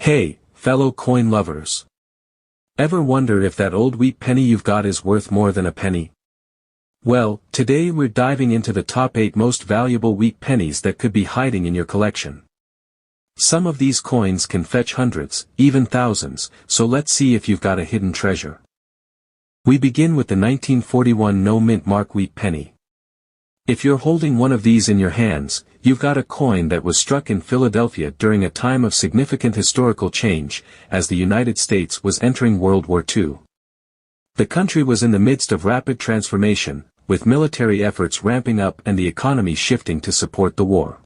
Hey, fellow coin lovers. Ever wonder if that old wheat penny you've got is worth more than a penny? Well, today we're diving into the top 8 most valuable wheat pennies that could be hiding in your collection. Some of these coins can fetch hundreds, even thousands, so let's see if you've got a hidden treasure. We begin with the 1941 no-mint mark wheat penny. If you're holding one of these in your hands, you've got a coin that was struck in Philadelphia during a time of significant historical change, as the United States was entering World War II. The country was in the midst of rapid transformation, with military efforts ramping up and the economy shifting to support the war.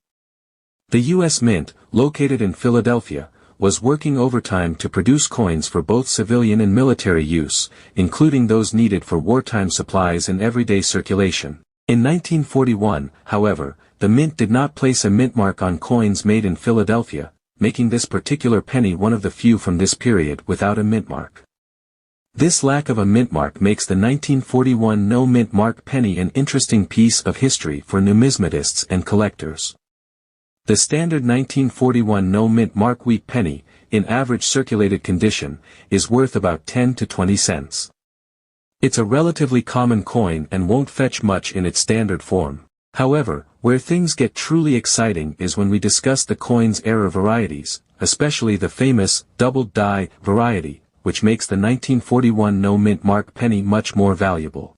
The U.S. Mint, located in Philadelphia, was working overtime to produce coins for both civilian and military use, including those needed for wartime supplies and everyday circulation. In 1941, however, the Mint did not place a mint mark on coins made in Philadelphia, making this particular penny one of the few from this period without a mint mark. This lack of a mint mark makes the 1941 no mint mark penny an interesting piece of history for numismatists and collectors. The standard 1941 no mint mark wheat penny, in average circulated condition, is worth about 10 to 20 cents. It's a relatively common coin and won't fetch much in its standard form. However, where things get truly exciting is when we discuss the coin's error varieties, especially the famous doubled die variety, which makes the 1941 no mint mark penny much more valuable.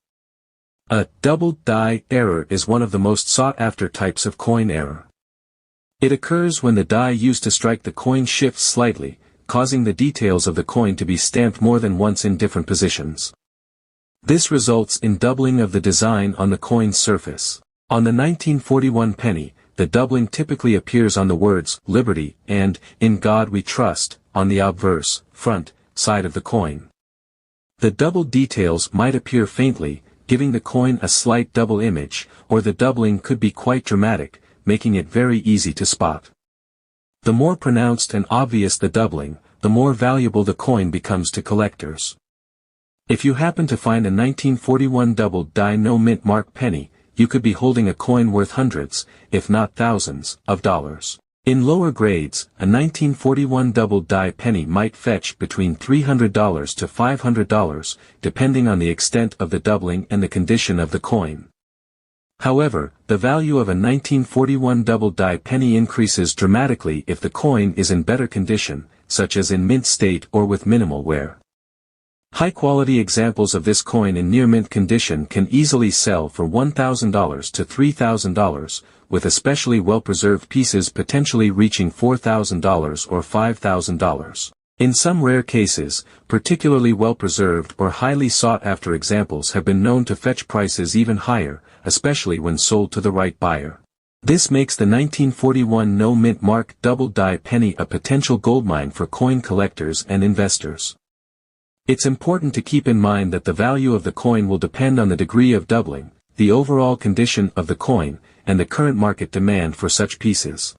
A doubled die error is one of the most sought-after types of coin error. It occurs when the die used to strike the coin shifts slightly, causing the details of the coin to be stamped more than once in different positions. This results in doubling of the design on the coin's surface. On the 1941 penny, the doubling typically appears on the words "Liberty" and "In God We Trust" on the obverse, front, side of the coin. The doubled details might appear faintly, giving the coin a slight double image, or the doubling could be quite dramatic, making it very easy to spot. The more pronounced and obvious the doubling, the more valuable the coin becomes to collectors. If you happen to find a 1941 doubled die no mint mark penny, you could be holding a coin worth hundreds, if not thousands, of dollars. In lower grades, a 1941 doubled die penny might fetch between $300 to $500, depending on the extent of the doubling and the condition of the coin. However, the value of a 1941 doubled die penny increases dramatically if the coin is in better condition, such as in mint state or with minimal wear. High-quality examples of this coin in near-mint condition can easily sell for $1,000 to $3,000, with especially well-preserved pieces potentially reaching $4,000 or $5,000. In some rare cases, particularly well-preserved or highly sought-after examples have been known to fetch prices even higher, especially when sold to the right buyer. This makes the 1941 no mint mark double die penny a potential goldmine for coin collectors and investors. It's important to keep in mind that the value of the coin will depend on the degree of doubling, the overall condition of the coin, and the current market demand for such pieces.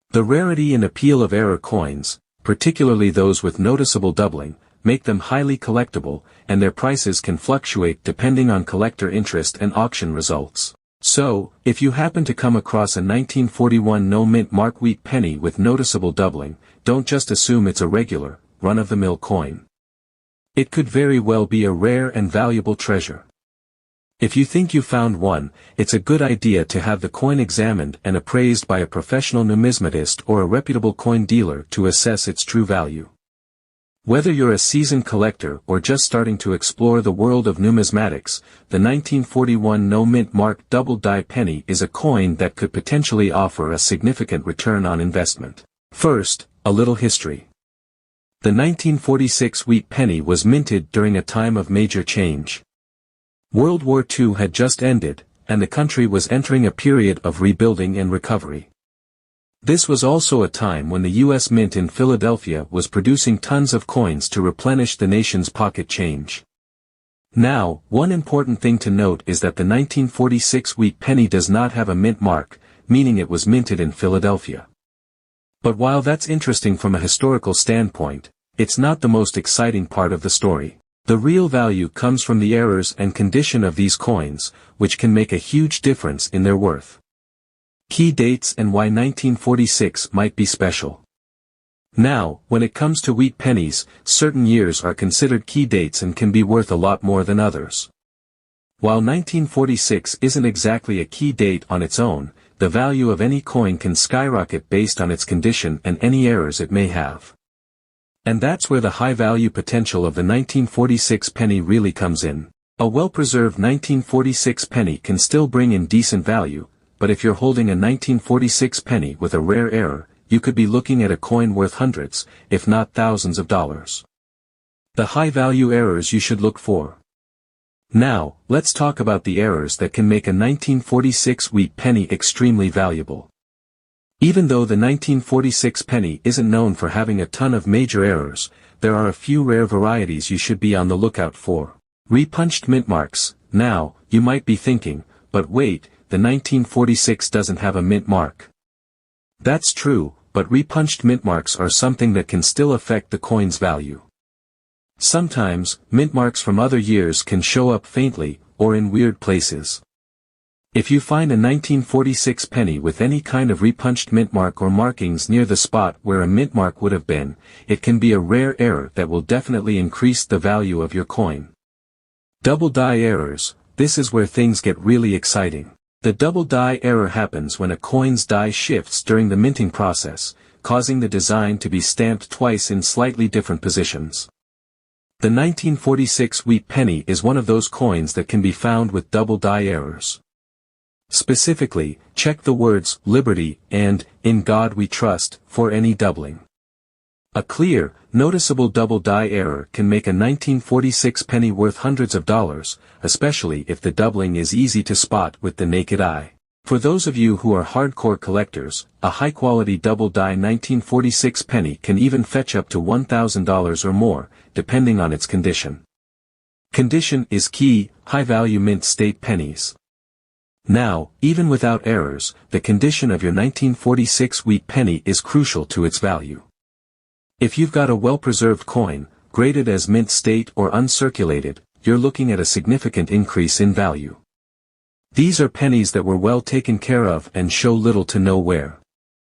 The rarity and appeal of error coins, particularly those with noticeable doubling, make them highly collectible, and their prices can fluctuate depending on collector interest and auction results. So, if you happen to come across a 1941 no mint mark wheat penny with noticeable doubling, don't just assume it's a regular, run-of-the-mill coin. It could very well be a rare and valuable treasure. If you think you found one, it's a good idea to have the coin examined and appraised by a professional numismatist or a reputable coin dealer to assess its true value. Whether you're a seasoned collector or just starting to explore the world of numismatics, the 1941 no mint mark double die penny is a coin that could potentially offer a significant return on investment. First, a little history. The 1946 wheat penny was minted during a time of major change. World War II had just ended, and the country was entering a period of rebuilding and recovery. This was also a time when the U.S. Mint in Philadelphia was producing tons of coins to replenish the nation's pocket change. Now, one important thing to note is that the 1946 wheat penny does not have a mint mark, meaning it was minted in Philadelphia. But while that's interesting from a historical standpoint, it's not the most exciting part of the story. The real value comes from the errors and condition of these coins, which can make a huge difference in their worth. Key dates and why 1946 might be special. Now, when it comes to wheat pennies, certain years are considered key dates and can be worth a lot more than others. While 1946 isn't exactly a key date on its own, the value of any coin can skyrocket based on its condition and any errors it may have. And that's where the high value potential of the 1946 penny really comes in. A well-preserved 1946 penny can still bring in decent value, but if you're holding a 1946 penny with a rare error, you could be looking at a coin worth hundreds, if not thousands of dollars. The high-value errors you should look for. Now, let's talk about the errors that can make a 1946 wheat penny extremely valuable. Even though the 1946 penny isn't known for having a ton of major errors, there are a few rare varieties you should be on the lookout for. Repunched mint marks. Now, you might be thinking, but wait, the 1946 doesn't have a mint mark. That's true, but repunched mint marks are something that can still affect the coin's value. Sometimes, mint marks from other years can show up faintly, or in weird places. If you find a 1946 penny with any kind of repunched mint mark or markings near the spot where a mint mark would have been, it can be a rare error that will definitely increase the value of your coin. Double die errors. This is where things get really exciting. The double die error happens when a coin's die shifts during the minting process, causing the design to be stamped twice in slightly different positions. The 1946 wheat penny is one of those coins that can be found with double die errors. Specifically, check the words "Liberty" and "In God We Trust" for any doubling. A clear, noticeable double die error can make a 1946 penny worth hundreds of dollars, especially if the doubling is easy to spot with the naked eye. For those of you who are hardcore collectors, a high-quality double die 1946 penny can even fetch up to $1,000 or more, depending on its condition. Condition is key. High-value mint state pennies. Now, even without errors, the condition of your 1946 wheat penny is crucial to its value. If you've got a well-preserved coin, graded as mint state or uncirculated, you're looking at a significant increase in value. These are pennies that were well taken care of and show little to no wear.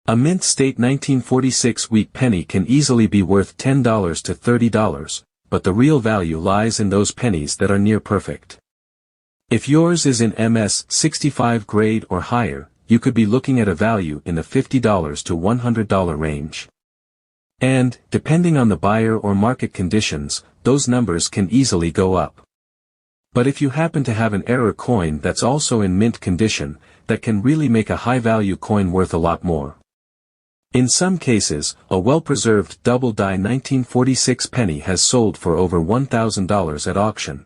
A mint state 1946 wheat penny can easily be worth $10 to $30, but the real value lies in those pennies that are near perfect. If yours is in MS 65 grade or higher, you could be looking at a value in the $50 to $100 range. And, depending on the buyer or market conditions, those numbers can easily go up. But if you happen to have an error coin that's also in mint condition, that can really make a high-value coin worth a lot more. In some cases, a well-preserved double-die 1946 penny has sold for over $1,000 at auction.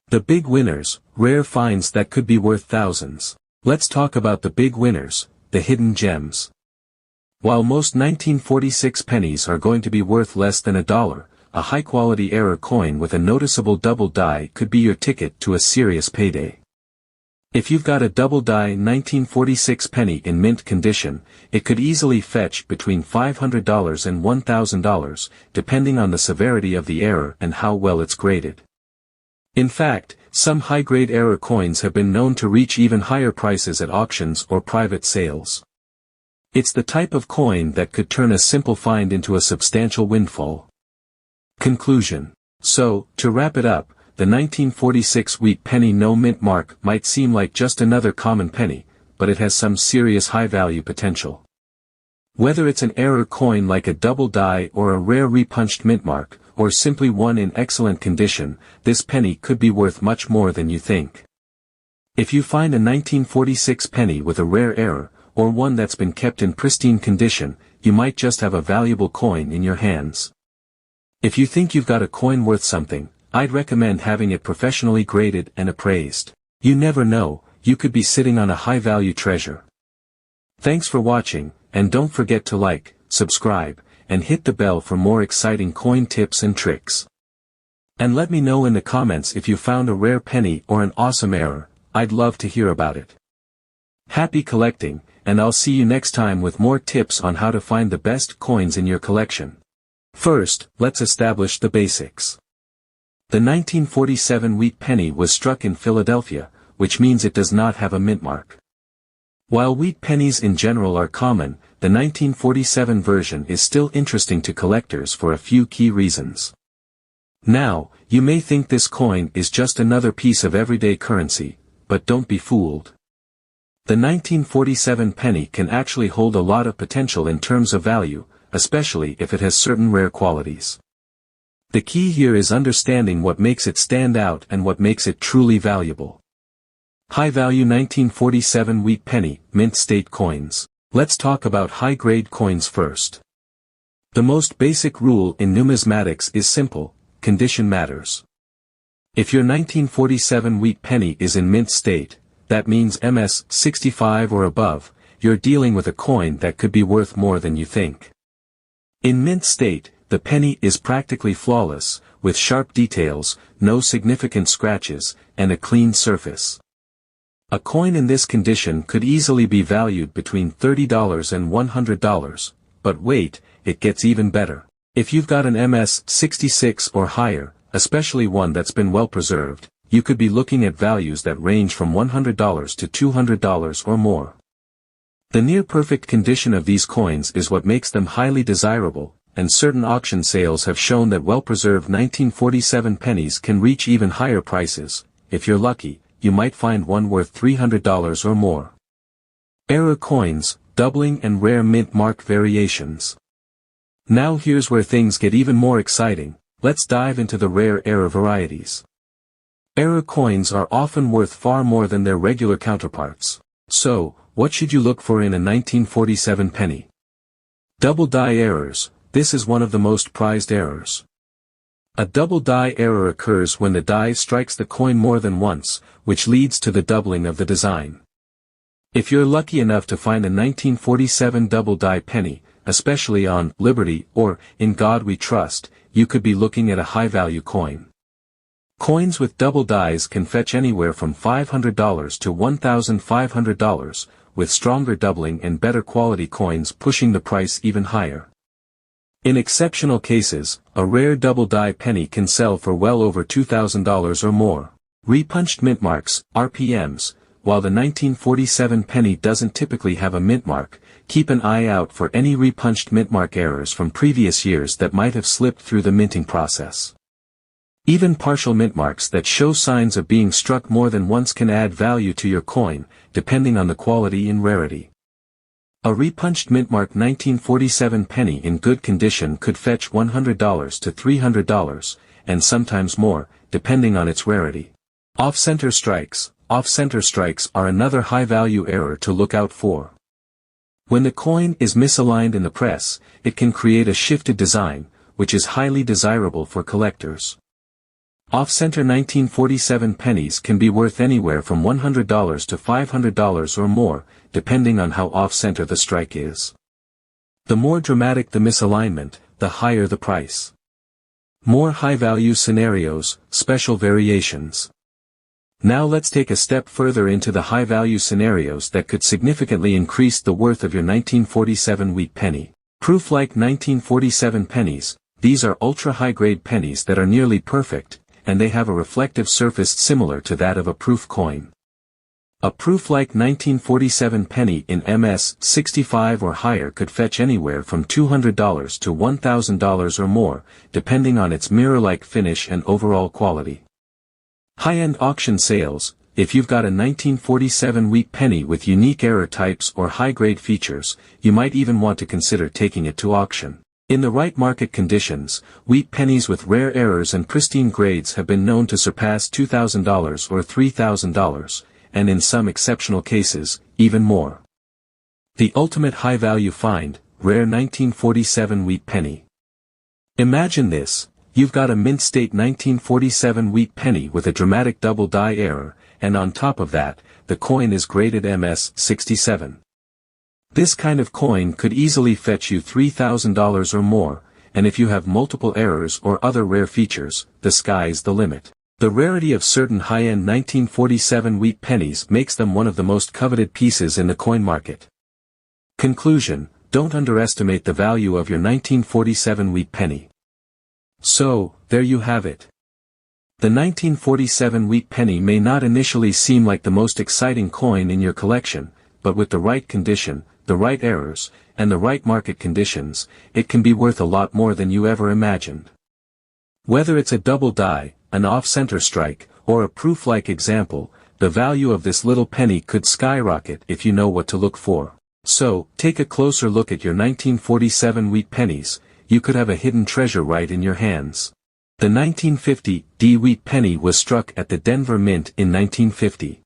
The big winners, rare finds that could be worth thousands. Let's talk about the big winners, the hidden gems. While most 1946 pennies are going to be worth less than $1, a high-quality error coin with a noticeable double die could be your ticket to a serious payday. If you've got a double die 1946 penny in mint condition, it could easily fetch between $500 and $1,000, depending on the severity of the error and how well it's graded. In fact, some high-grade error coins have been known to reach even higher prices at auctions or private sales. It's the type of coin that could turn a simple find into a substantial windfall. Conclusion. So, to wrap it up, the 1946 wheat penny no mint mark might seem like just another common penny, but it has some serious high-value potential. Whether it's an error coin like a double die or a rare repunched mint mark, or simply one in excellent condition, this penny could be worth much more than you think. If you find a 1946 penny with a rare error, or one that's been kept in pristine condition, you might just have a valuable coin in your hands. If you think you've got a coin worth something, I'd recommend having it professionally graded and appraised. You never know, you could be sitting on a high-value treasure. Thanks for watching, and don't forget to like, subscribe, and hit the bell for more exciting coin tips and tricks. And let me know in the comments if you found a rare penny or an awesome error. I'd love to hear about it. Happy collecting, and I'll see you next time with more tips on how to find the best coins in your collection. First, let's establish the basics. The 1947 wheat penny was struck in Philadelphia, which means it does not have a mint mark. While wheat pennies in general are common, the 1947 version is still interesting to collectors for a few key reasons. Now, you may think this coin is just another piece of everyday currency, but don't be fooled. The 1947 penny can actually hold a lot of potential in terms of value, especially if it has certain rare qualities. The key here is understanding what makes it stand out and what makes it truly valuable. High-value 1947 wheat penny, mint state coins. Let's talk about high-grade coins first. The most basic rule in numismatics is simple: condition matters. If your 1947 wheat penny is in mint state, that means MS 65 or above, you're dealing with a coin that could be worth more than you think. In mint state, the penny is practically flawless, with sharp details, no significant scratches, and a clean surface. A coin in this condition could easily be valued between $30 and $100, but wait, it gets even better. If you've got an MS 66 or higher, especially one that's been well preserved, you could be looking at values that range from $100 to $200 or more. The near-perfect condition of these coins is what makes them highly desirable, and certain auction sales have shown that well-preserved 1947 pennies can reach even higher prices. If you're lucky, you might find one worth $300 or more. Error coins, doubling and rare mint mark variations. Now here's where things get even more exciting. Let's dive into the rare error varieties. Error coins are often worth far more than their regular counterparts. So, what should you look for in a 1947 penny? Double die errors. This is one of the most prized errors. A double die error occurs when the die strikes the coin more than once, which leads to the doubling of the design. If you're lucky enough to find a 1947 double die penny, especially on Liberty or In God We Trust, you could be looking at a high-value coin. Coins with double dies can fetch anywhere from $500 to $1,500, with stronger doubling and better quality coins pushing the price even higher. In exceptional cases, a rare double die penny can sell for well over $2,000 or more. Repunched mint marks, RPMs. While the 1947 penny doesn't typically have a mint mark, keep an eye out for any repunched mint mark errors from previous years that might have slipped through the minting process. Even partial mint marks that show signs of being struck more than once can add value to your coin, depending on the quality and rarity. A repunched mint mark 1947 penny in good condition could fetch $100 to $300, and sometimes more, depending on its rarity. Off-center strikes. Off-center strikes are another high-value error to look out for. When the coin is misaligned in the press, it can create a shifted design, which is highly desirable for collectors. Off-center 1947 pennies can be worth anywhere from $100 to $500 or more, depending on how off-center the strike is. The more dramatic the misalignment, the higher the price. More high-value scenarios, special variations. Now let's take a step further into the high-value scenarios that could significantly increase the worth of your 1947 wheat penny. Proof-like 1947 pennies. These are ultra-high-grade pennies that are nearly perfect, and they have a reflective surface similar to that of a proof coin. A proof-like 1947 penny in MS 65 or higher could fetch anywhere from $200 to $1,000 or more, depending on its mirror-like finish and overall quality. High-end auction sales. If you've got a 1947 wheat penny with unique error types or high-grade features, you might even want to consider taking it to auction. In the right market conditions, wheat pennies with rare errors and pristine grades have been known to surpass $2,000 or $3,000, and in some exceptional cases, even more. The ultimate high-value find, rare 1947 wheat penny. Imagine this. You've got a mint state 1947 wheat penny with a dramatic double die error, and on top of that, the coin is graded MS 67. This kind of coin could easily fetch you $3,000 or more, and if you have multiple errors or other rare features, the sky's the limit. The rarity of certain high-end 1947 wheat pennies makes them one of the most coveted pieces in the coin market. Conclusion: don't underestimate the value of your 1947 wheat penny. So, there you have it. The 1947 wheat penny may not initially seem like the most exciting coin in your collection, but with the right condition, the right errors, and the right market conditions, it can be worth a lot more than you ever imagined. Whether it's a double die, an off-center strike, or a proof-like example, the value of this little penny could skyrocket if you know what to look for. So, take a closer look at your 1947 wheat pennies. You could have a hidden treasure right in your hands. The 1950 D wheat penny was struck at the Denver Mint in 1950.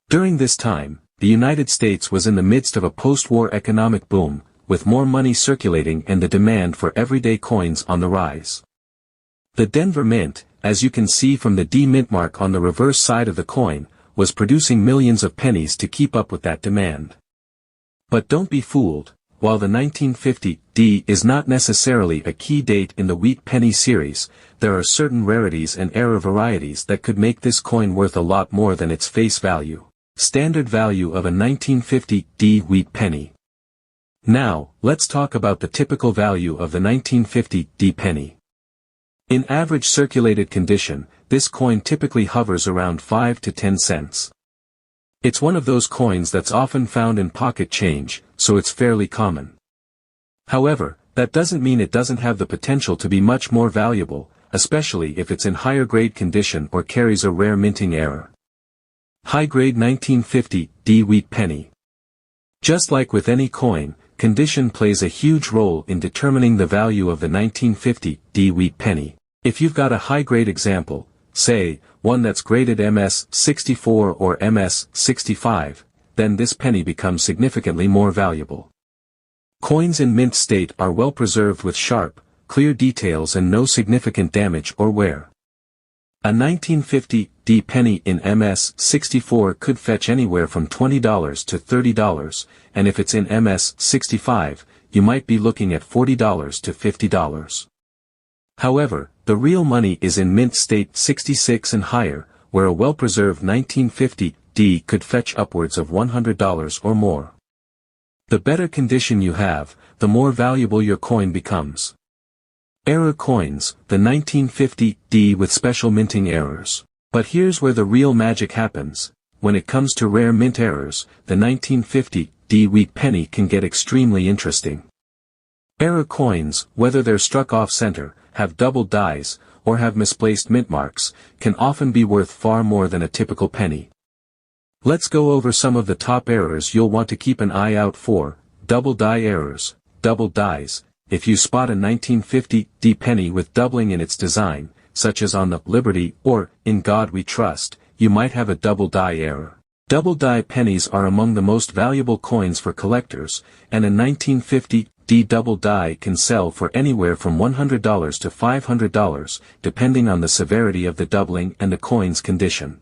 During this time, the United States was in the midst of a post-war economic boom, with more money circulating and the demand for everyday coins on the rise. The Denver Mint, as you can see from the D mint mark on the reverse side of the coin, was producing millions of pennies to keep up with that demand. But don't be fooled, while the 1950 D is not necessarily a key date in the wheat penny series, there are certain rarities and error varieties that could make this coin worth a lot more than its face value. Standard value of a 1950 D wheat penny. Now, let's talk about the typical value of the 1950 D penny. In average circulated condition, this coin typically hovers around 5 to 10 cents. It's one of those coins that's often found in pocket change, so it's fairly common. However, that doesn't mean it doesn't have the potential to be much more valuable, especially if it's in higher grade condition or carries a rare minting error. High grade 1950 D wheat penny. Just like with any coin, condition plays a huge role in determining the value of the 1950 D wheat penny. If you've got a high-grade example, say, one that's graded MS-64 or MS-65, then this penny becomes significantly more valuable. Coins in mint state are well preserved with sharp, clear details and no significant damage or wear. A 1950 D penny in MS-64 could fetch anywhere from $20 to $30, and if it's in MS-65, you might be looking at $40 to $50. However, the real money is in mint state 66 and higher, where a well-preserved 1950 D could fetch upwards of $100 or more. The better condition you have, the more valuable your coin becomes. Error coins, the 1950 D with special minting errors. But here's where the real magic happens. When it comes to rare mint errors, the 1950 D wheat penny can get extremely interesting. Error coins, whether they're struck off-center, have doubled dies, or have misplaced mint marks, can often be worth far more than a typical penny. Let's go over some of the top errors you'll want to keep an eye out for. Double die errors. Double dies. If you spot a 1950 D penny with doubling in its design, such as on the Liberty or In God We Trust, you might have a double die error. Double die pennies are among the most valuable coins for collectors, and a 1950 D double die can sell for anywhere from $100 to $500, depending on the severity of the doubling and the coin's condition.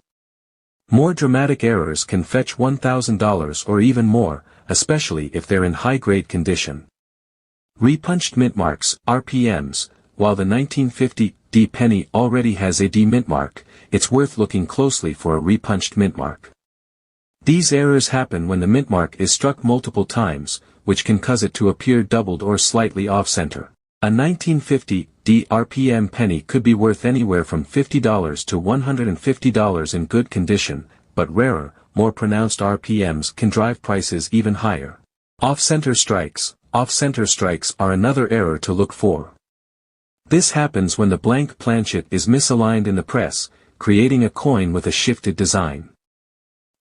More dramatic errors can fetch $1,000 or even more, especially if they're in high-grade condition. Repunched mint marks, RPMs. While the 1950 D penny already has a D mint mark, it's worth looking closely for a repunched mint mark. These errors happen when the mint mark is struck multiple times, which can cause it to appear doubled or slightly off-center. A 1950 D RPM penny could be worth anywhere from $50 to $150 in good condition, but rarer, more pronounced RPMs can drive prices even higher. Off-center strikes. Off-center strikes are another error to look for. This happens when the blank planchet is misaligned in the press, creating a coin with a shifted design.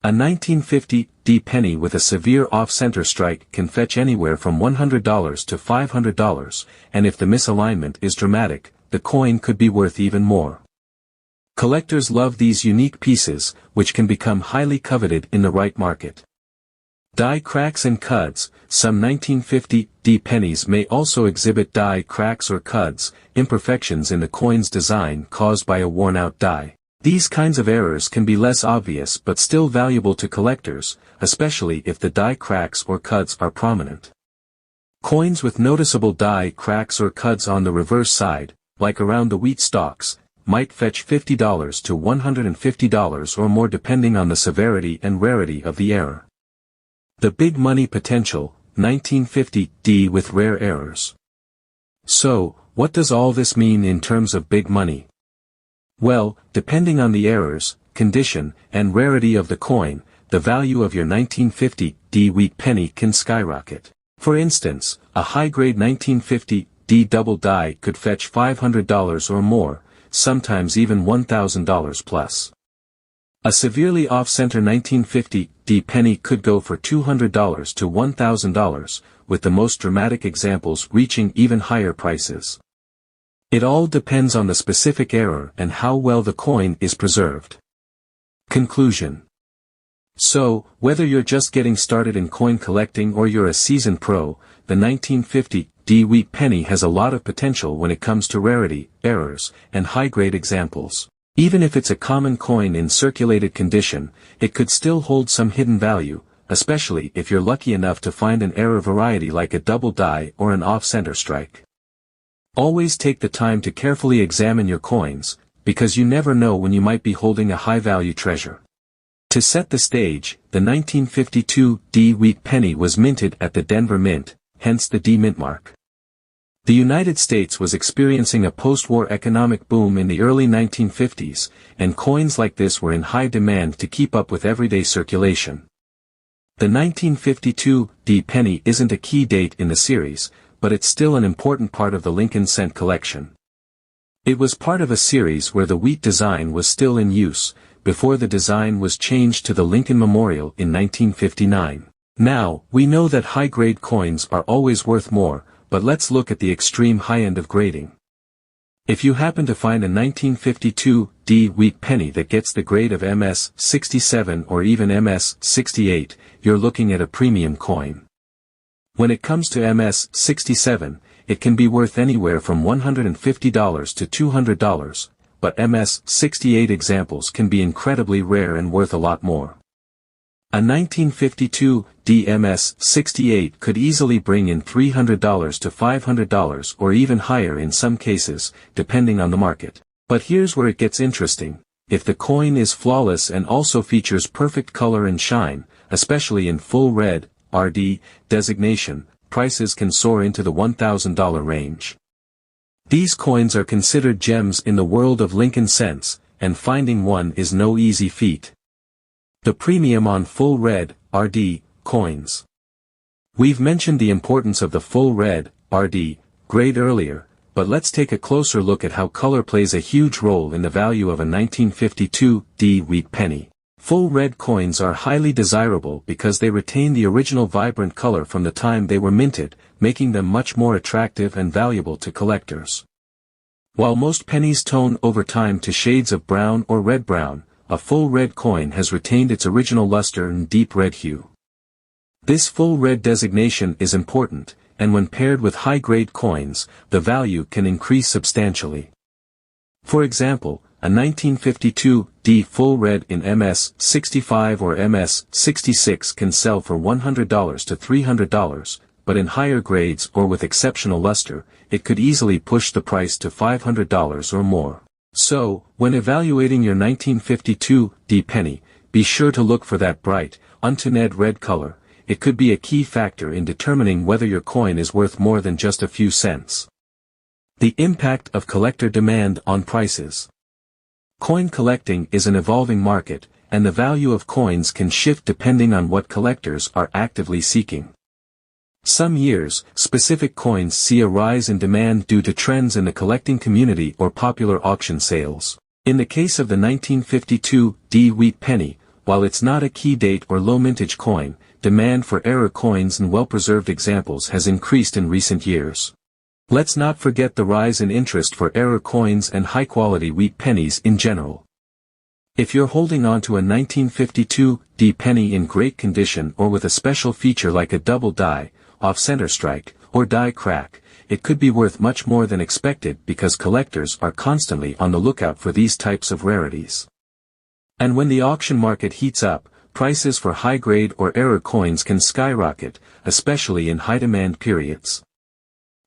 A 1950 D penny with a severe off-center strike can fetch anywhere from $100 to $500, and if the misalignment is dramatic, the coin could be worth even more. Collectors love these unique pieces, which can become highly coveted in the right market. Die cracks and cuds. Some 1950 D pennies may also exhibit die cracks or cuds, imperfections in the coin's design caused by a worn-out die. These kinds of errors can be less obvious but still valuable to collectors, especially if the die cracks or cuds are prominent. Coins with noticeable die cracks or cuds on the reverse side, like around the wheat stalks, might fetch $50 to $150 or more depending on the severity and rarity of the error. The big money potential, 1950 D with rare errors. So, what does all this mean in terms of big money? Well, depending on the errors, condition, and rarity of the coin, the value of your 1950 D wheat penny can skyrocket. For instance, a high-grade 1950 double die could fetch $500 or more, sometimes even $1,000 plus. A severely off-center 1950 penny could go for $200 to $1,000, with the most dramatic examples reaching even higher prices. It all depends on the specific error and how well the coin is preserved. Conclusion. So, whether you're just getting started in coin collecting or you're a seasoned pro, the 1950 wheat penny has a lot of potential when it comes to rarity, errors, and high-grade examples. Even if it's a common coin in circulated condition, it could still hold some hidden value, especially if you're lucky enough to find an error variety like a double die or an off-center strike. Always take the time to carefully examine your coins, because you never know when you might be holding a high-value treasure. To set the stage, the 1952 wheat penny was minted at the Denver Mint, hence the D mint mark. The United States was experiencing a post-war economic boom in the early 1950s, and coins like this were in high demand to keep up with everyday circulation. The 1952 penny isn't a key date in the series, but it's still an important part of the Lincoln cent collection. It was part of a series where the wheat design was still in use, before the design was changed to the Lincoln Memorial in 1959. Now, we know that high-grade coins are always worth more, but let's look at the extreme high end of grading. If you happen to find a 1952 wheat penny that gets the grade of MS 67 or even MS 68, you're looking at a premium coin. When it comes to MS 67, it can be worth anywhere from $150 to $200, but MS 68 examples can be incredibly rare and worth a lot more. A 1952 MS 68 could easily bring in $300 to $500 or even higher in some cases, depending on the market. But here's where it gets interesting. If the coin is flawless and also features perfect color and shine, especially in full red, RD, designation, prices can soar into the $1,000 range. These coins are considered gems in the world of Lincoln cents, and finding one is no easy feat. The premium on full red, RD, coins. We've mentioned the importance of the full red, RD, grade earlier, but let's take a closer look at how color plays a huge role in the value of a 1952 wheat penny. Full red coins are highly desirable because they retain the original vibrant color from the time they were minted, making them much more attractive and valuable to collectors. While most pennies tone over time to shades of brown or red-brown, a full red coin has retained its original luster and deep red hue. This full red designation is important, and when paired with high-grade coins, the value can increase substantially. For example, a 1952 full red in MS 65 or MS 66 can sell for $100 to $300, but in higher grades or with exceptional luster, it could easily push the price to $500 or more. So, when evaluating your 1952 penny, be sure to look for that bright, untoned red color. It could be a key factor in determining whether your coin is worth more than just a few cents. The impact of collector demand on prices. Coin collecting is an evolving market, and the value of coins can shift depending on what collectors are actively seeking. Some years, specific coins see a rise in demand due to trends in the collecting community or popular auction sales. In the case of the 1952 wheat penny, while it's not a key date or low mintage coin, demand for error coins and well-preserved examples has increased in recent years. Let's not forget the rise in interest for error coins and high-quality wheat pennies in general. If you're holding on to a 1952 penny in great condition or with a special feature like a double die, off-center strike, or die crack, it could be worth much more than expected because collectors are constantly on the lookout for these types of rarities. And when the auction market heats up, prices for high-grade or error coins can skyrocket, especially in high-demand periods.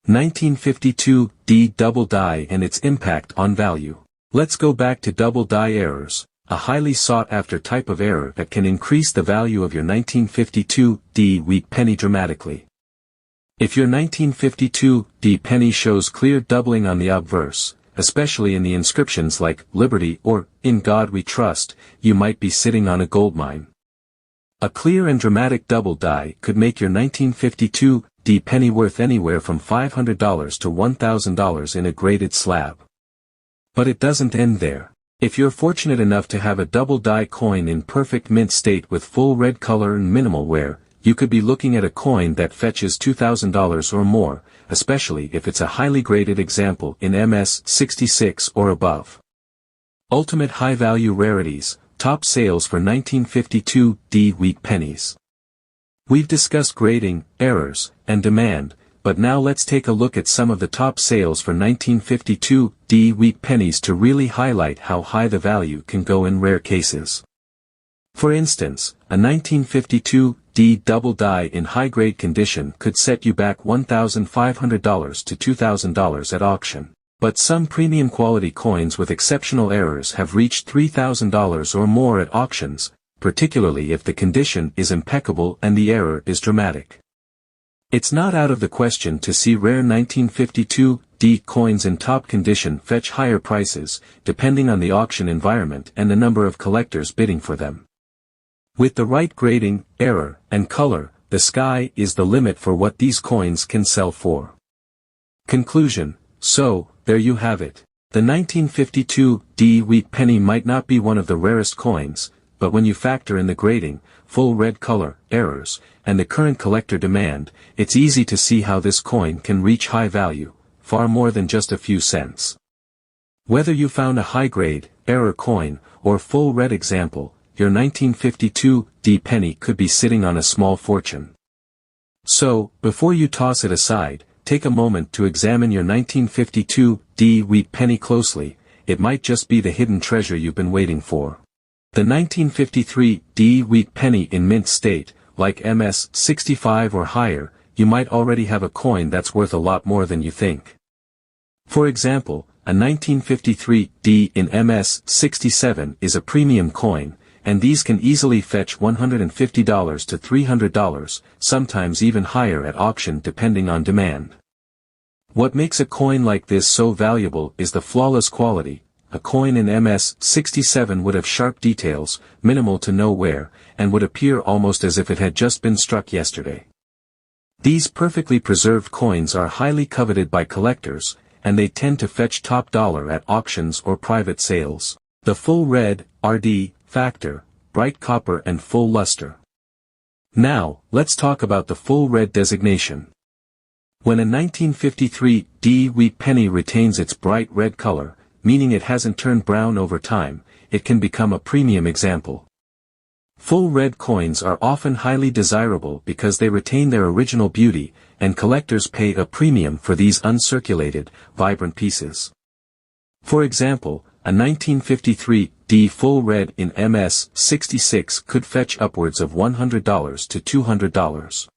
1952 double die and its impact on value. Let's go back to double die errors, a highly sought-after type of error that can increase the value of your 1952 wheat penny dramatically. If your 1952 penny shows clear doubling on the obverse, especially in the inscriptions like Liberty or In God We Trust, you might be sitting on a goldmine. A clear and dramatic double die could make your 1952 D penny worth anywhere from $500 to $1,000 in a graded slab. But it doesn't end there. If you're fortunate enough to have a double die coin in perfect mint state with full red color and minimal wear, you could be looking at a coin that fetches $2,000 or more, especially if it's a highly graded example in MS66 or above. Ultimate high-value rarities, top sales for 1952 D wheat pennies. We've discussed grading, errors, and demand, but now let's take a look at some of the top sales for 1952 D wheat pennies to really highlight how high the value can go in rare cases. For instance, a 1952 D double die in high-grade condition could set you back $1,500 to $2,000 at auction. But some premium quality coins with exceptional errors have reached $3,000 or more at auctions, particularly if the condition is impeccable and the error is dramatic. It's not out of the question to see rare 1952 D coins in top condition fetch higher prices, depending on the auction environment and the number of collectors bidding for them. With the right grading, error, and color, the sky is the limit for what these coins can sell for. Conclusion. So, there you have it. The 1952 D wheat penny might not be one of the rarest coins, but when you factor in the grading, full red color, errors, and the current collector demand, it's easy to see how this coin can reach high value, far more than just a few cents. Whether you found a high-grade, error coin, or full red example, your 1952 D penny could be sitting on a small fortune. So, before you toss it aside, take a moment to examine your 1952 D wheat penny closely. It might just be the hidden treasure you've been waiting for. The 1953 D wheat penny in mint state, like MS65 or higher, you might already have a coin that's worth a lot more than you think. For example, a 1953 D in MS67 is a premium coin, and these can easily fetch $150 to $300, sometimes even higher at auction depending on demand. What makes a coin like this so valuable is the flawless quality. A coin in MS67 would have sharp details, minimal to no wear, and would appear almost as if it had just been struck yesterday. These perfectly preserved coins are highly coveted by collectors, and they tend to fetch top dollar at auctions or private sales. The full red, RD, factor, bright copper and full luster. Now, let's talk about the full red designation. When a 1953 D wheat penny retains its bright red color, meaning it hasn't turned brown over time, it can become a premium example. Full red coins are often highly desirable because they retain their original beauty, and collectors pay a premium for these uncirculated, vibrant pieces. For example, a 1953 D full red in MS66 could fetch upwards of $100 to $200.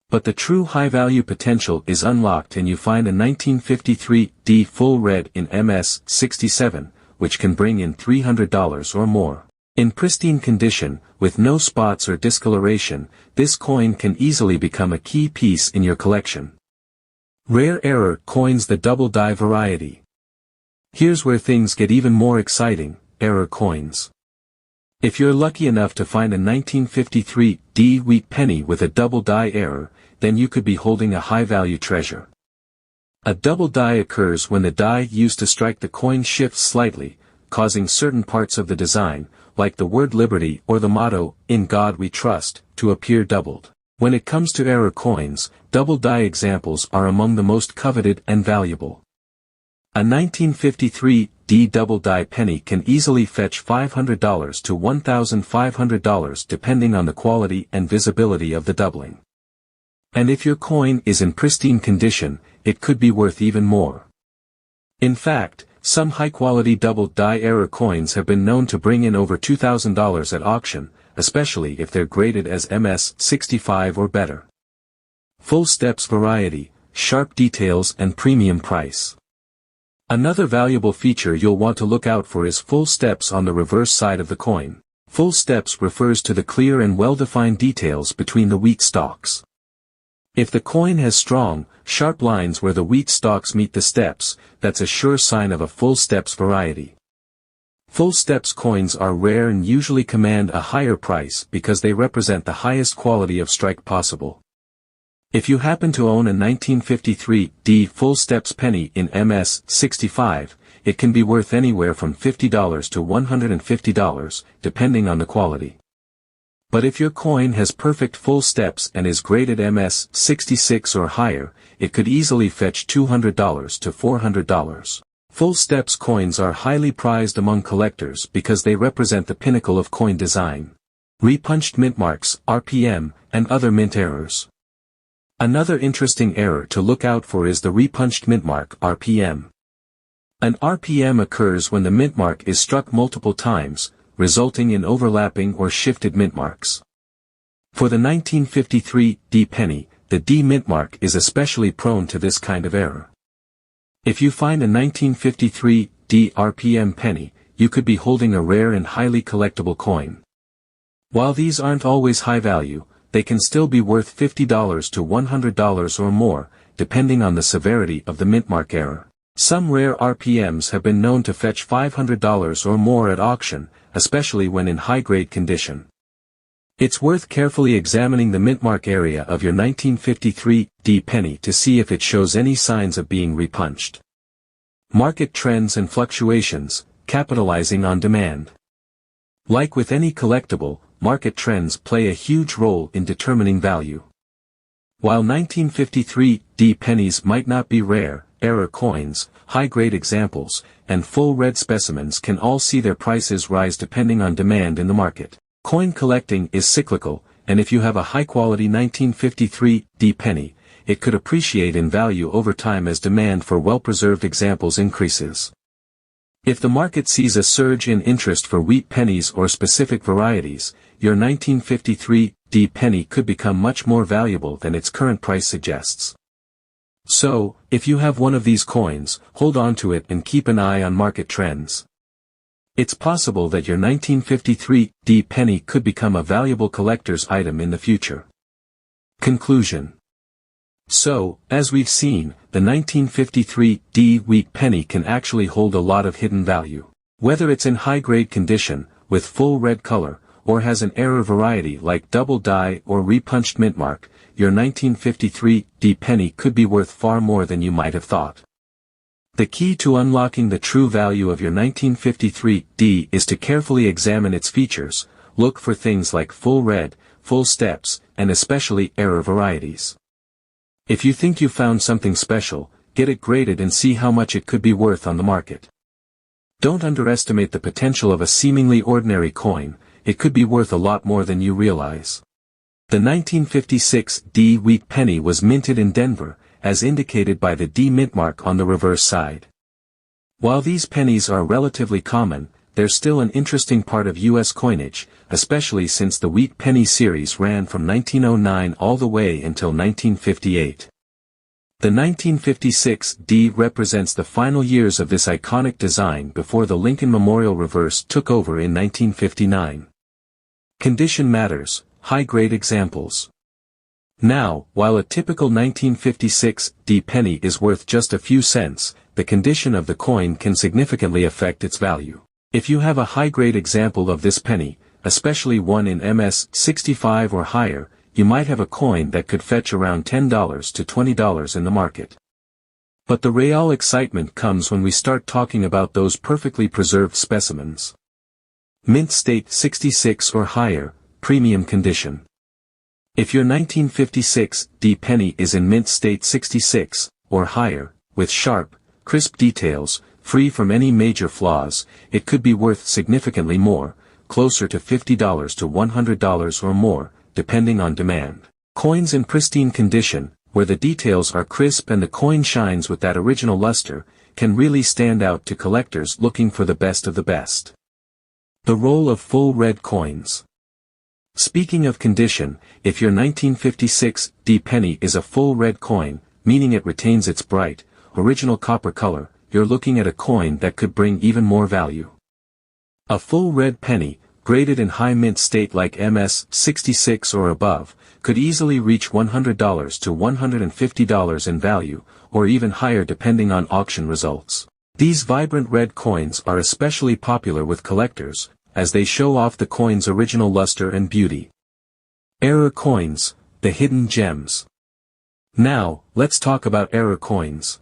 But the true high-value potential is unlocked and you find a 1953 D full red in MS67, which can bring in $300 or more. In pristine condition, with no spots or discoloration, this coin can easily become a key piece in your collection. Rare error coins, the double die variety. Here's where things get even more exciting, error coins. If you're lucky enough to find a 1953 D wheat penny with a double die error, then you could be holding a high-value treasure. A double die occurs when the die used to strike the coin shifts slightly, causing certain parts of the design, like the word liberty or the motto, "In God We Trust," to appear doubled. When it comes to error coins, double die examples are among the most coveted and valuable. A 1953 D double die penny can easily fetch $500 to $1,500 depending on the quality and visibility of the doubling. And if your coin is in pristine condition, it could be worth even more. In fact, some high-quality double die error coins have been known to bring in over $2,000 at auction, especially if they're graded as MS65 or better. Full steps variety, sharp details and premium price. Another valuable feature you'll want to look out for is full steps on the reverse side of the coin. Full steps refers to the clear and well-defined details between the wheat stalks. If the coin has strong, sharp lines where the wheat stalks meet the steps, that's a sure sign of a full steps variety. Full steps coins are rare and usually command a higher price because they represent the highest quality of strike possible. If you happen to own a 1953 D full steps penny in MS 65, it can be worth anywhere from $50 to $150, depending on the quality. But if your coin has perfect full steps and is graded MS 66 or higher, it could easily fetch $200 to $400. Full steps coins are highly prized among collectors because they represent the pinnacle of coin design. Repunched mint marks, RPM, and other mint errors. Another interesting error to look out for is the repunched mint mark, RPM. An RPM occurs when the mint mark is struck multiple times, resulting in overlapping or shifted mint marks. For the 1953 D penny, the D mint mark is especially prone to this kind of error. If you find a 1953 D RPM penny, you could be holding a rare and highly collectible coin. While these aren't always high value, they can still be worth $50 to $100 or more, depending on the severity of the mint mark error. Some rare RPMs have been known to fetch $500 or more at auction, especially when in high-grade condition. It's worth carefully examining the mint mark area of your 1953 D penny to see if it shows any signs of being repunched. Market trends and fluctuations, capitalizing on demand. Like with any collectible, market trends play a huge role in determining value. While 1953 D pennies might not be rare, error coins, high-grade examples, and full red specimens can all see their prices rise depending on demand in the market. Coin collecting is cyclical, and if you have a high-quality 1953 D penny, it could appreciate in value over time as demand for well-preserved examples increases. If the market sees a surge in interest for wheat pennies or specific varieties, your 1953 D penny could become much more valuable than its current price suggests. So, if you have one of these coins, hold on to it and keep an eye on market trends. It's possible that your 1953 D penny could become a valuable collector's item in the future. Conclusion. So, as we've seen, the 1953 D wheat penny can actually hold a lot of hidden value. Whether it's in high-grade condition, with full red color, or has an error variety like double die or repunched mint mark, your 1953 D penny could be worth far more than you might have thought. The key to unlocking the true value of your 1953 D is to carefully examine its features, look for things like full red, full steps, and especially error varieties. If you think you found something special, get it graded and see how much it could be worth on the market. Don't underestimate the potential of a seemingly ordinary coin, it could be worth a lot more than you realize. The 1956 D wheat penny was minted in Denver, as indicated by the D mint mark on the reverse side. While these pennies are relatively common, they're still an interesting part of U.S. coinage, especially since the wheat penny series ran from 1909 all the way until 1958. The 1956 D represents the final years of this iconic design before the Lincoln Memorial reverse took over in 1959. Condition matters, high-grade examples. Now, while a typical 1956 D penny is worth just a few cents, the condition of the coin can significantly affect its value. If you have a high-grade example of this penny, especially one in MS 65 or higher, you might have a coin that could fetch around $10 to $20 in the market. But the real excitement comes when we start talking about those perfectly preserved specimens. Mint state 66 or higher, premium condition. If your 1956 D penny is in mint state 66, or higher, with sharp, crisp details, free from any major flaws, it could be worth significantly more, closer to $50 to $100 or more, depending on demand. Coins in pristine condition, where the details are crisp and the coin shines with that original luster, can really stand out to collectors looking for the best of the best. The role of full red coins. Speaking of condition, if your 1956 D penny is a full red coin, meaning it retains its bright, original copper color, you're looking at a coin that could bring even more value. A full red penny, graded in high mint state like MS 66 or above, could easily reach $100 to $150 in value, or even higher depending on auction results. These vibrant red coins are especially popular with collectors, as they show off the coin's original luster and beauty. Error coins, the hidden gems. Now, let's talk about error coins.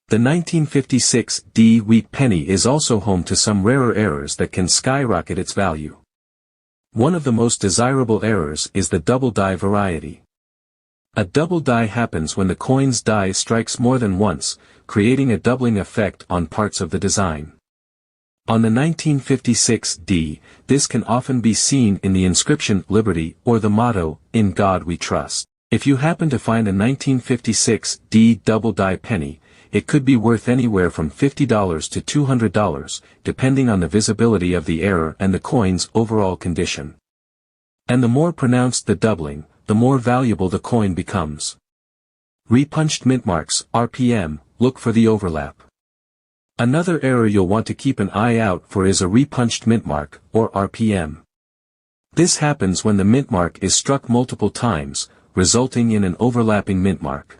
The 1956 D wheat penny is also home to some rarer errors that can skyrocket its value. One of the most desirable errors is the double die variety. A double die happens when the coin's die strikes more than once, creating a doubling effect on parts of the design. On the 1956 D, this can often be seen in the inscription Liberty or the motto, In God We Trust. If you happen to find a 1956 D double die penny, it could be worth anywhere from $50 to $200, depending on the visibility of the error and the coin's overall condition. And the more pronounced the doubling, the more valuable the coin becomes. Repunched mint marks, RPM, look for the overlap. Another error you'll want to keep an eye out for is a repunched mint mark, or RPM. This happens when the mint mark is struck multiple times, resulting in an overlapping mint mark.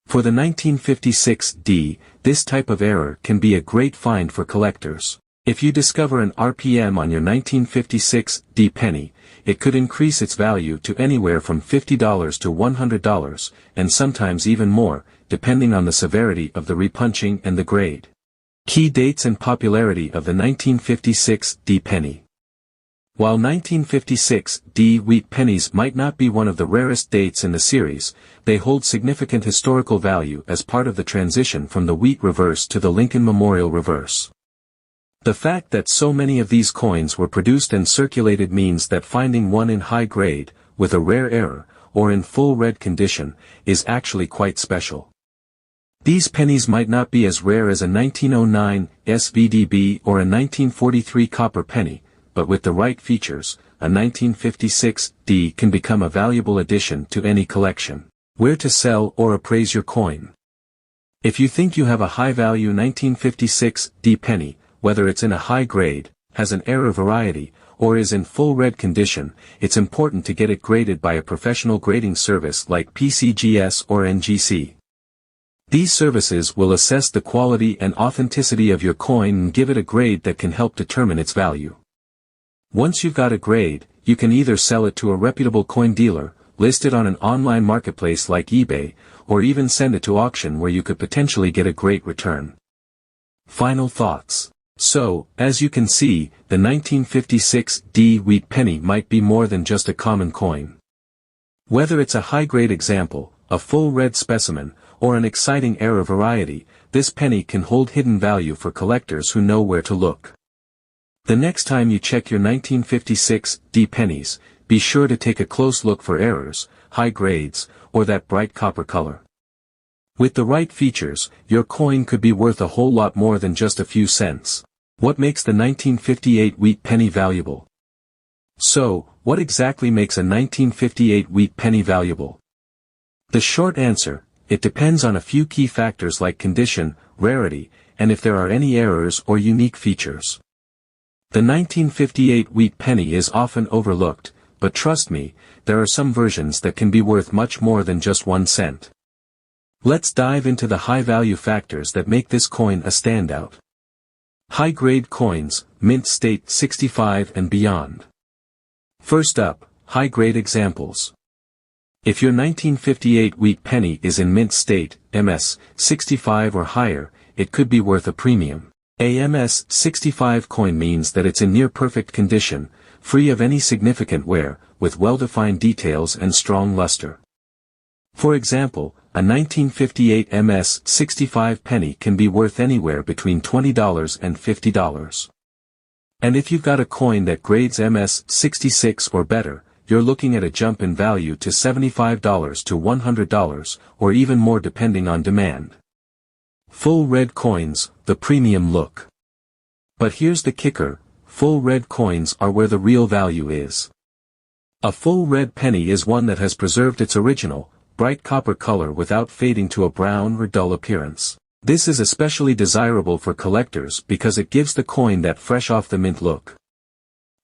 For the 1956 D, this type of error can be a great find for collectors. If you discover an RPM on your 1956 D penny, it could increase its value to anywhere from $50 to $100, and sometimes even more, depending on the severity of the repunching and the grade. Key dates and popularity of the 1956 D penny. While 1956 D wheat pennies might not be one of the rarest dates in the series, they hold significant historical value as part of the transition from the wheat reverse to the Lincoln Memorial reverse. The fact that so many of these coins were produced and circulated means that finding one in high grade, with a rare error, or in full red condition, is actually quite special. These pennies might not be as rare as a 1909 SVDB or a 1943 copper penny, but with the right features, a 1956 D can become a valuable addition to any collection. Where to sell or appraise your coin. If you think you have a high-value 1956 D penny, whether it's in a high grade, has an error variety, or is in full red condition, it's important to get it graded by a professional grading service like PCGS or NGC. These services will assess the quality and authenticity of your coin and give it a grade that can help determine its value. Once you've got a grade, you can either sell it to a reputable coin dealer, list it on an online marketplace like eBay, or even send it to auction where you could potentially get a great return. Final thoughts. So, as you can see, the 1956 D wheat penny might be more than just a common coin. Whether it's a high-grade example, a full red specimen, or an exciting error variety, this penny can hold hidden value for collectors who know where to look. The next time you check your 1956 D pennies, be sure to take a close look for errors, high grades, or that bright copper color. With the right features, your coin could be worth a whole lot more than just a few cents. What makes the 1958 wheat penny valuable? So, what exactly makes a 1958 wheat penny valuable? The short answer, it depends on a few key factors like condition, rarity, and if there are any errors or unique features. The 1958 wheat penny is often overlooked, but trust me, there are some versions that can be worth much more than just 1 cent. Let's dive into the high-value factors that make this coin a standout. High-grade coins, mint state 65 and beyond. First up, high-grade examples. If your 1958 wheat penny is in mint state, MS, 65 or higher, it could be worth a premium. A MS 65 coin means that it's in near-perfect condition, free of any significant wear, with well-defined details and strong luster. For example, a 1958 MS 65 penny can be worth anywhere between $20 and $50. And if you've got a coin that grades MS 66 or better, you're looking at a jump in value to $75 to $100, or even more depending on demand. Full red coins, the premium look. But here's the kicker, full red coins are where the real value is. A full red penny is one that has preserved its original, bright copper color without fading to a brown or dull appearance. This is especially desirable for collectors because it gives the coin that fresh off the mint look.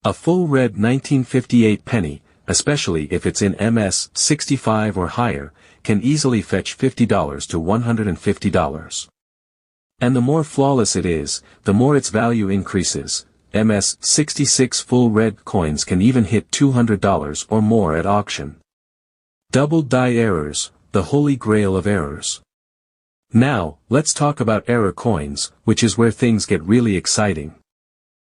A full red 1958 penny, especially if it's in MS 65 or higher, can easily fetch $50 to $150. And the more flawless it is, the more its value increases. MS 66 full red coins can even hit $200 or more at auction. Double die errors, the holy grail of errors. Now, let's talk about error coins, which is where things get really exciting.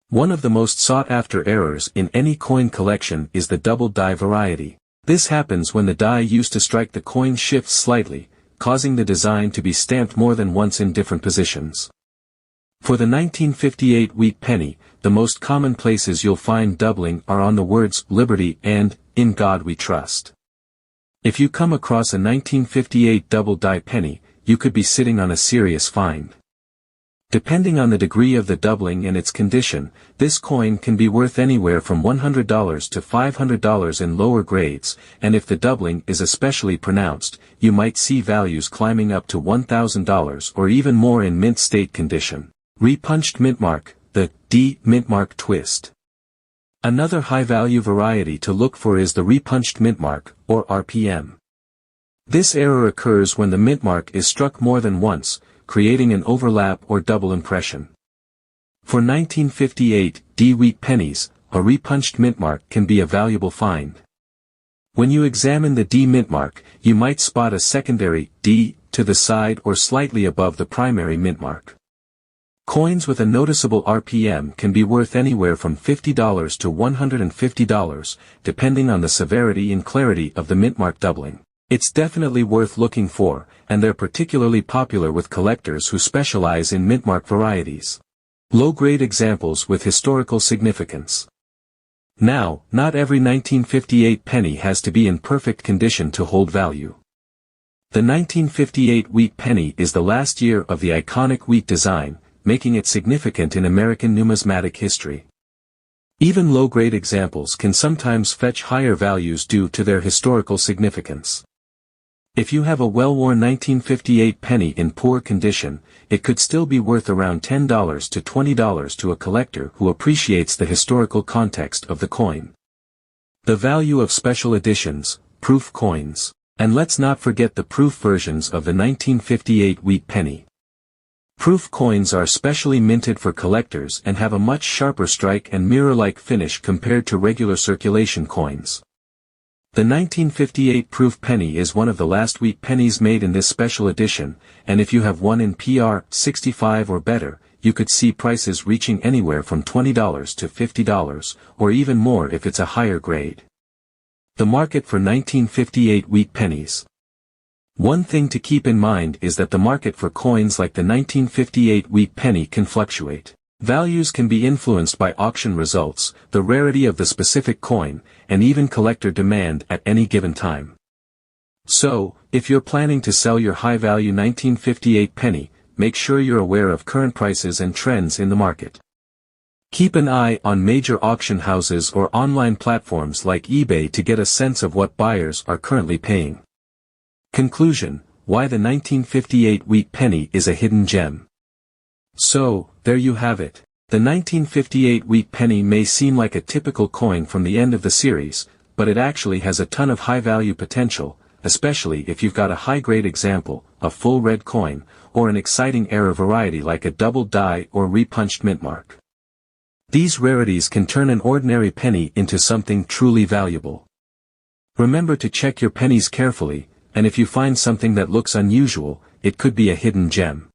One of the most sought-after errors in any coin collection is the double die variety. This happens when the die used to strike the coin shifts slightly, causing the design to be stamped more than once in different positions. For the 1958 wheat penny, the most common places you'll find doubling are on the words Liberty and In God We Trust. If you come across a 1958 double die penny, you could be sitting on a serious find. Depending on the degree of the doubling and its condition, this coin can be worth anywhere from $100 to $500 in lower grades, and if the doubling is especially pronounced, you might see values climbing up to $1,000 or even more in mint state condition. Repunched mintmark, the D mintmark twist. Another high-value variety to look for is the repunched mintmark, or RPM. This error occurs when the mintmark is struck more than once, creating an overlap or double impression. For 1958 D wheat pennies, a repunched mintmark can be a valuable find. When you examine the D mintmark, you might spot a secondary D to the side or slightly above the primary mintmark. Coins with a noticeable RPM can be worth anywhere from $50 to $150, depending on the severity and clarity of the mintmark doubling. It's definitely worth looking for, and they're particularly popular with collectors who specialize in mintmark varieties. Low-grade examples with historical significance. Now, not every 1958 penny has to be in perfect condition to hold value. The 1958 wheat penny is the last year of the iconic wheat design, making it significant in American numismatic history. Even low-grade examples can sometimes fetch higher values due to their historical significance. If you have a well-worn 1958 penny in poor condition, it could still be worth around $10 to $20 to a collector who appreciates the historical context of the coin. The value of special editions, proof coins. And let's not forget the proof versions of the 1958 wheat penny. Proof coins are specially minted for collectors and have a much sharper strike and mirror-like finish compared to regular circulation coins. The 1958 proof penny is one of the last wheat pennies made in this special edition, and if you have one in PR 65 or better, you could see prices reaching anywhere from $20 to $50, or even more if it's a higher grade. The market for 1958 wheat pennies. One thing to keep in mind is that the market for coins like the 1958 wheat penny can fluctuate. Values can be influenced by auction results, the rarity of the specific coin, and even collector demand at any given time. So, if you're planning to sell your high-value 1958 penny, make sure you're aware of current prices and trends in the market. Keep an eye on major auction houses or online platforms like eBay to get a sense of what buyers are currently paying. Conclusion: why the 1958 wheat penny is a hidden gem. So, there you have it. The 1958 wheat penny may seem like a typical coin from the end of the series, but it actually has a ton of high-value potential, especially if you've got a high-grade example, a full red coin, or an exciting error variety like a double die or repunched mintmark. These rarities can turn an ordinary penny into something truly valuable. Remember to check your pennies carefully, and if you find something that looks unusual, it could be a hidden gem.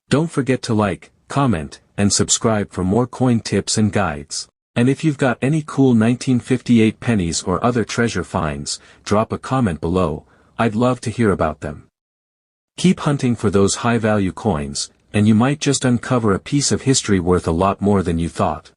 Don't forget to like, comment, and subscribe for more coin tips and guides. And if you've got any cool 1958 pennies or other treasure finds, drop a comment below, I'd love to hear about them. Keep hunting for those high-value coins, and you might just uncover a piece of history worth a lot more than you thought.